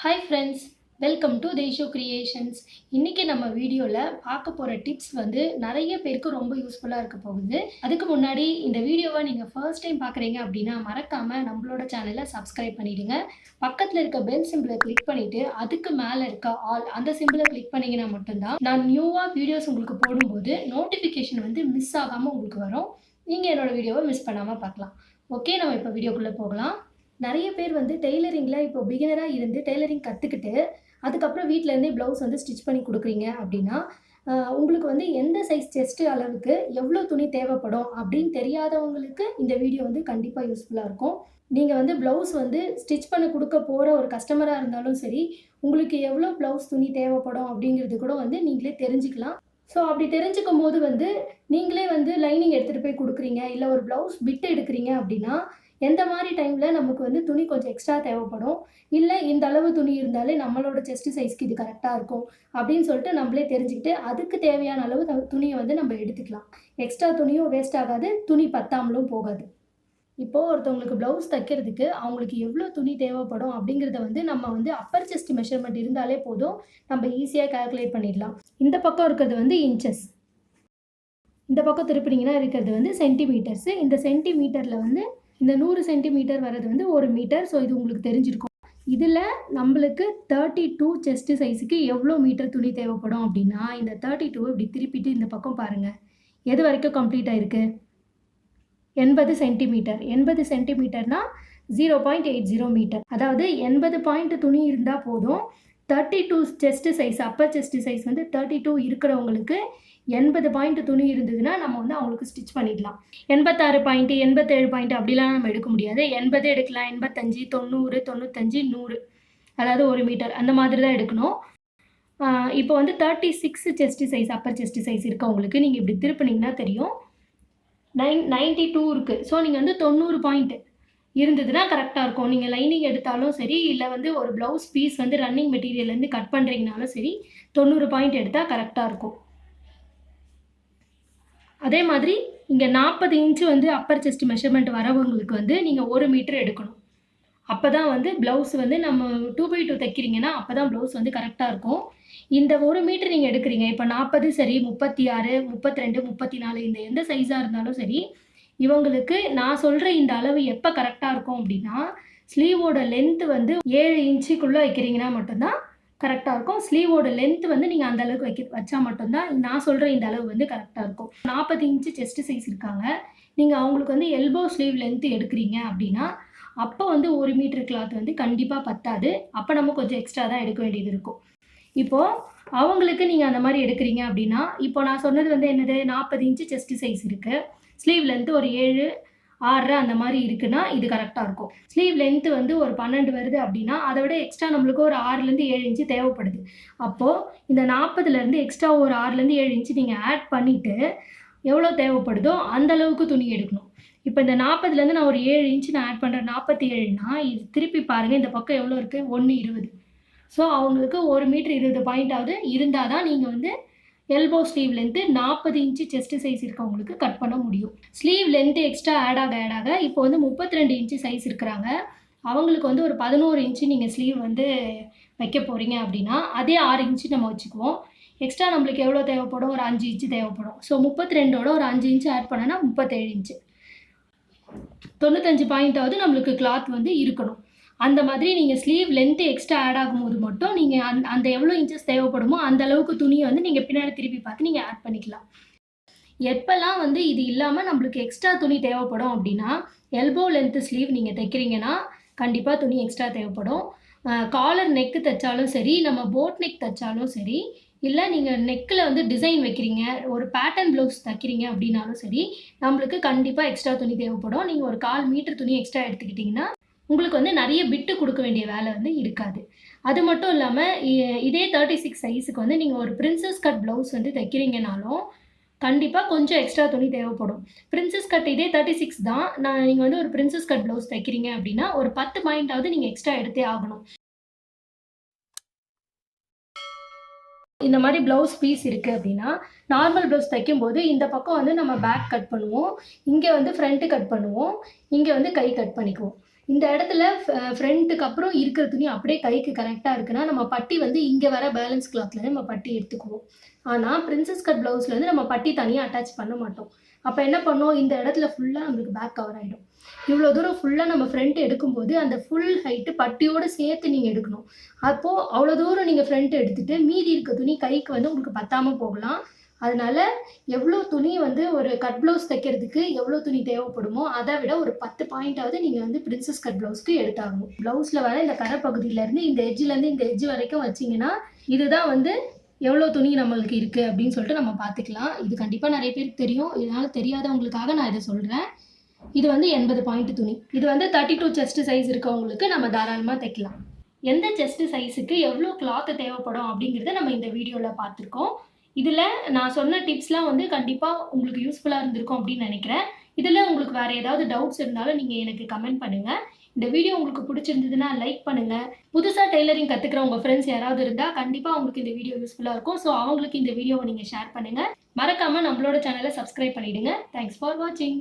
Hi friends, welcome to DheishuCreations. இன்னைக்கு நம்ம வீடியோல பார்க்க போற டிப்ஸ் வந்து நிறைய பேருக்கு ரொம்ப யூஸ்ஃபுல்லா இருக்க போகுது. அதுக்கு முன்னாடி இந்த வீடியோவை நீங்க ஃபர்ஸ்ட் டைம் பார்க்குறீங்க அப்படின்னா மறக்காம நம்மளோட சேனலை சப்ஸ்கிரைப் பண்ணிடுங்க. பக்கத்துல இருக்க பெல் சிம்பிளை கிளிக் பண்ணிட்டு அதுக்கு மேல இருக்க ஆல் அந்த சிம்பிளை கிளிக் பண்ணீங்கன்னா மட்டும்தான் நான் நியூவா வீடியோஸ் உங்களுக்கு போடும்போது நோட்டிஃபிகேஷன் வந்து மிஸ் ஆகாம உங்களுக்கு வரும். நீங்க என்னோட வீடியோவை மிஸ் பண்ணாம பார்க்கலாம். ஓகே, நம்ம இப்போ வீடியோக்குள்ள போகலாம். நிறைய பேர் வந்து டெய்லரிங்கில் இப்போ பிகினராக இருந்து டெய்லரிங் கற்றுக்கிட்டு அதுக்கப்புறம் வீட்டிலேருந்தே ப்ளவுஸ் வந்து ஸ்டிச் பண்ணி கொடுக்குறீங்க அப்படின்னா உங்களுக்கு வந்து எந்த சைஸ் செஸ்ட்டு அளவுக்கு எவ்வளோ துணி தேவைப்படும் அப்படின்னு தெரியாதவங்களுக்கு இந்த வீடியோ வந்து கண்டிப்பாக யூஸ்ஃபுல்லாக இருக்கும். நீங்கள் வந்து ப்ளவுஸ் வந்து ஸ்டிச் பண்ண கொடுக்க போகிற ஒரு கஸ்டமராக இருந்தாலும் சரி, உங்களுக்கு எவ்வளோ ப்ளவுஸ் துணி தேவைப்படும் அப்படிங்கிறது கூட வந்து நீங்களே தெரிஞ்சுக்கலாம். ஸோ அப்படி தெரிஞ்சுக்கும் போது வந்து நீங்களே வந்து லைனிங் எடுத்துகிட்டு போய் கொடுக்குறீங்க, இல்லை ஒரு ப்ளவுஸ் பிட்டு எடுக்கிறீங்க அப்படின்னா எந்த மாதிரி டைமில் நமக்கு வந்து துணி கொஞ்சம் எக்ஸ்ட்ரா தேவைப்படும், இல்லை இந்த அளவு துணி இருந்தாலே நம்மளோட செஸ்ட் சைஸ்க்கு இது கரெக்டாக இருக்கும் அப்படின்னு சொல்லிட்டு நம்மளே தெரிஞ்சுக்கிட்டு அதுக்கு தேவையான அளவு துணியை வந்து நம்ம எடுத்துக்கலாம். எக்ஸ்ட்ரா துணியும் வேஸ்ட் ஆகாது, துணி பத்தாமலும் போகாது. இப்போது ஒருத்தவங்களுக்கு ப்ளவுஸ் தைக்கிறதுக்கு அவங்களுக்கு எவ்வளோ துணி தேவைப்படும் அப்படிங்கிறத வந்து நம்ம வந்து அப்பர் செஸ்ட் மெஷர்மெண்ட் இருந்தாலே போதும், நம்ம ஈஸியாக கால்குலேட் பண்ணிடலாம். இந்த பக்கம் இருக்கிறது வந்து இன்ச்சஸ், இந்த பக்கம் திருப்பினீங்கன்னா இருக்கிறது வந்து சென்டிமீட்டர்ஸு. இந்த சென்டிமீட்டரில் வந்து இந்த 100 சென்டிமீட்டர் வர்றது வந்து 1 மீட்டர். ஸோ இது உங்களுக்கு தெரிஞ்சிருக்கும். இதில் நம்மளுக்கு 32 செஸ்ட் சைஸுக்கு எவ்வளோ மீட்டர் துணி தேவைப்படும் அப்படின்னா, இந்த 32 இப்படி திருப்பிட்டு இந்த பக்கம் பாருங்கள், எது வரைக்கும் கம்ப்ளீட் ஆகிருக்கு? 80 சென்டிமீட்டர். 80 சென்டிமீட்டர்னா 0.80 மீட்டர். அதாவது 80 பாயிண்ட் துணி இருந்தால் போதும். 32 chest size, Appar chest size வந்து 32 இருக்கிறவங்களுக்கு 80 பாயிண்ட் துணி இருந்ததுன்னா நம்ம வந்து அவங்களுக்கு ஸ்டிச் பண்ணிடலாம். 86 பாயிண்ட் 87 பாயிண்ட் அப்படிலாம் நம்ம எடுக்க முடியாது. 80 எடுக்கலாம், 85, 90, 95, 100, அதாவது 1 மீட்டர் அந்த மாதிரி தான் எடுக்கணும். இப்போ வந்து 36 chest size, Appar chest size இருக்கவங்களுக்கு நீங்கள் இப்படி திருப்பினீங்கன்னா தெரியும் 92 இருக்குது. ஸோ நீங்கள் வந்து 90 பாயிண்ட் இருந்ததுன்னா கரெக்டாக இருக்கும். நீங்கள் லைனிங் எடுத்தாலும் சரி, இல்லை வந்து ஒரு ப்ளவுஸ் பீஸ் வந்து ரன்னிங் மெட்டீரியல்லேருந்து கட் பண்ணுறீங்கனாலும் சரி, 90 பாயிண்ட் எடுத்தால் கரெக்டாக இருக்கும். அதே மாதிரி இங்கே 40 இன்ச்சு வந்து அப்பர் செஸ்ட் மெஷர்மெண்ட் வரவங்களுக்கு வந்து நீங்கள் 1 மீட்டர் எடுக்கணும். அப்போ தான் வந்து ப்ளவுஸ் வந்து நம்ம 2x2 தைக்கிறீங்கன்னா அப்போ தான் ப்ளவுஸ் வந்து கரெக்டாக இருக்கும். இந்த 1 மீட்டர் நீங்கள் எடுக்கிறீங்க, இப்போ 40 சரி, 36, 32, 34 இந்த எந்த சைஸாக இருந்தாலும் சரி, இவங்களுக்கு நான் சொல்கிற இந்த அளவு எப்போ கரெக்டாக இருக்கும் அப்படின்னா, ஸ்லீவோட லென்த்து வந்து 7 இன்ச்சுக்குள்ளே வைக்கிறீங்கன்னா மட்டும்தான் கரெக்டாக இருக்கும். ஸ்லீவோட லென்த் வந்து நீங்கள் அந்த அளவுக்கு வச்சா மட்டும்தான் நான் சொல்கிற இந்த அளவு வந்து கரெக்டாக இருக்கும். 40 இன்ச்சு செஸ்ட் சைஸ் இருக்காங்க, நீங்கள் அவங்களுக்கு வந்து எல்போ ஸ்லீவ் லென்த் எடுக்கிறீங்க அப்படின்னா அப்போ வந்து 1 மீட்டர் கிளாத் வந்து கண்டிப்பாக பத்தாது. அப்போ நம்ம கொஞ்சம் எக்ஸ்ட்ரா தான் எடுக்க வேண்டியது இருக்கும். இப்போது அவங்களுக்கு நீங்கள் அந்த மாதிரி எடுக்கிறீங்க அப்படின்னா, இப்போ நான் சொன்னது வந்து என்னது, 40 இன்ச்சு செஸ்ட் சைஸ் இருக்குது, ஸ்லீவ் லென்த்து ஒரு 7, 6 அந்த மாதிரி இருக்குன்னா இது கரெக்டாக இருக்கும். ஸ்லீவ் லென்த்து வந்து ஒரு 12 வருது அப்படின்னா அதை விட எக்ஸ்ட்ரா நம்மளுக்கு ஒரு 6லேருந்து 7 இன்ச்சு தேவைப்படுது. அப்போது இந்த 40லேருந்து எக்ஸ்ட்ரா ஒரு 6லேருந்து 7 இன்ச்சு நீங்கள் ஆட் பண்ணிவிட்டு எவ்வளோ தேவைப்படுதோ அந்த அளவுக்கு துணி எடுக்கணும். இப்போ இந்த 40லேருந்து நான் ஒரு 7 இன்ச்சு நான் ஆட் பண்ணுறேன், 47னா இது திருப்பி பாருங்கள், இந்த பக்கம் எவ்வளோ இருக்குது, 1:20. ஸோ அவங்களுக்கு 1 மீட்டர் 20 பாயிண்டாவது இருந்தால் தான் நீங்கள் வந்து elbow sleeve length 40 inch chest size இருக்கவங்களுக்கு கட் பண்ண முடியும். ஸ்லீவ் லென்த்து எக்ஸ்ட்ரா ஆட் ஆக இப்போ வந்து 32 இன்ச்சு சைஸ் இருக்கிறாங்க, அவங்களுக்கு வந்து ஒரு 11 இன்ச்சு நீங்கள் ஸ்லீவ் வந்து வைக்க போகிறீங்க அப்படின்னா அதே 6 இன்ச்சு நம்ம வச்சுக்குவோம். எக்ஸ்ட்ரா நம்மளுக்கு எவ்வளோ தேவைப்படும், ஒரு 5 இன்ச்சு தேவைப்படும். ஸோ 32ஓட ஒரு 5 இன்ச்சு ஆட் பண்ணனா 37 இன்ச்சு, 95 பாயிண்டாவது நம்மளுக்கு கிளாத் வந்து இருக்கணும். அந்த மாதிரி நீங்கள் ஸ்லீவ் லென்த்து எக்ஸ்ட்ரா ஆட் ஆகும்போது மட்டும் நீங்கள் அந்த எவ்வளோ இன்ச்சஸ் தேவைப்படுமோ அந்த அளவுக்கு துணியை வந்து நீங்கள் பின்னாடி திருப்பி பார்த்து நீங்கள் ஆட் பண்ணிக்கலாம். எப்போல்லாம் வந்து இது இல்லாமல் நம்மளுக்கு எக்ஸ்ட்ரா துணி தேவைப்படும் அப்படின்னா, எல்போ லென்த்து ஸ்லீவ் நீங்கள் தைக்கிறீங்கன்னா கண்டிப்பாக துணி எக்ஸ்ட்ரா தேவைப்படும். காலர் நெக்கு தைச்சாலும் சரி, நம்ம போட் நெக் தைச்சாலும் சரி, இல்லை நீங்கள் நெக்கில் வந்து டிசைன் வைக்கிறீங்க, ஒரு பேட்டர்ன் ப்ளவுஸ் தைக்கிறீங்க அப்படின்னாலும் சரி, நம்மளுக்கு கண்டிப்பாக எக்ஸ்ட்ரா துணி தேவைப்படும். நீங்கள் ஒரு 1/4 மீட்டர் துணி எக்ஸ்ட்ரா எடுத்துக்கிட்டிங்கன்னா உங்களுக்கு வந்து நிறைய பிட்டு கொடுக்க வேண்டிய வேலை வந்து இருக்காது. அது மட்டும் இல்லாமல் இதே 36 சைஸுக்கு வந்து நீங்கள் ஒரு பிரின்சஸ் கட் ப்ளவுஸ் வந்து தைக்கிறீங்கனாலும் கண்டிப்பாக கொஞ்சம் எக்ஸ்ட்ரா துணி தேவைப்படும். பிரின்சஸ் கட் இதே 36 தான், நீங்கள் வந்து ஒரு பிரின்சஸ் கட் ப்ளவுஸ் தைக்கிறீங்க அப்படின்னா ஒரு 10 பாயிண்டாவது நீங்கள் எக்ஸ்ட்ரா எடுத்தே ஆகணும். இந்த மாதிரி ப்ளவுஸ் பீஸ் இருக்குது அப்படின்னா, நார்மல் ப்ளவுஸ் தைக்கும்போது இந்த பக்கம் வந்து நம்ம பேக் கட் பண்ணுவோம், இங்கே வந்து ஃப்ரண்ட்டு கட் பண்ணுவோம், இங்கே வந்து கை கட் பண்ணிக்குவோம். இந்த இடத்துல ஃப்ரண்ட்டுக்கு அப்புறம் இருக்கிற துணி அப்படியே கைக்கு கரெக்டாக இருக்குன்னா நம்ம பட்டி வந்து இங்கே வர பேலன்ஸ் கிளாத்லேருந்து நம்ம பட்டி எடுத்துக்குவோம். ஆனால் பிரின்சஸ் கட் ப்ளவுஸ்லேருந்து நம்ம பட்டி தனியாக அட்டாச் பண்ண மாட்டோம். அப்போ என்ன பண்ணோம், இந்த இடத்துல ஃபுல்லாக நம்மளுக்கு பேக் கவர் ஆகிடும். இவ்வளோ தூரம் ஃபுல்லாக நம்ம ஃப்ரண்ட் எடுக்கும்போது அந்த ஃபுல் ஹைட்டு பட்டியோடு சேர்த்து நீங்கள் எடுக்கணும். அப்போது அவ்வளோ தூரம் நீங்கள் ஃப்ரண்ட் எடுத்துகிட்டு மீதி இருக்க துணி கைக்கு வந்து உங்களுக்கு பத்தாமல் போகலாம். அதனால எவ்வளோ துணி வந்து ஒரு கட் ப்ளவுஸ் தைக்கிறதுக்கு எவ்வளோ துணி தேவைப்படுமோ அதை விட ஒரு 10 பாயிண்டாவது நீங்கள் வந்து பிரின்சஸ் கட் ப்ளவுஸ்க்கு எடுத்தாகணும். ப்ளவுஸில் வர இந்த கரை பகுதியிலேருந்து இந்த எட்ஜிலேருந்து இந்த எட்ஜ் வரைக்கும் வச்சிங்கன்னா இதுதான் வந்து எவ்வளோ துணி நம்மளுக்கு இருக்குது அப்படின்னு சொல்லிட்டு நம்ம பார்த்துக்கலாம். இது கண்டிப்பாக நிறைய பேருக்கு தெரியும். இதனால் தெரியாதவங்களுக்காக நான் இதை சொல்கிறேன். இது வந்து 80 பாயிண்ட் துணி. இது வந்து 32 செஸ்ட் சைஸ் இருக்கவங்களுக்கு நம்ம தாராளமாக தைக்கலாம். எந்த செஸ்ட் சைஸுக்கு எவ்வளோ கிளாத்து தேவைப்படும் அப்படிங்கிறத நம்ம இந்த வீடியோவில் பார்த்துருக்கோம். இதில் நான் சொன்ன டிப்ஸ்லாம் வந்து கண்டிப்பாக உங்களுக்கு யூஸ்ஃபுல்லாக இருந்திருக்கும் அப்படின்னு நினைக்கிறேன். இதில் உங்களுக்கு வேறு ஏதாவது டவுட்ஸ் இருந்தாலும் நீங்கள் எனக்கு கமெண்ட் பண்ணுங்கள். இந்த வீடியோ உங்களுக்கு பிடிச்சிருந்ததுன்னா லைக் பண்ணுங்கள். புதுசாக டெய்லரிங் கற்றுக்கிற உங்கள் ஃப்ரெண்ட்ஸ் யாராவது இருந்தால் கண்டிப்பாக அவங்களுக்கு இந்த வீடியோ யூஸ்ஃபுல்லாக இருக்கும். ஸோ அவங்களுக்கு இந்த வீடியோவை நீங்கள் ஷேர் பண்ணுங்கள். மறக்காமல் நம்மளோட சேனலை சப்ஸ்கிரைப் பண்ணிவிடுங்க. தேங்க்ஸ் ஃபார் வாட்சிங்.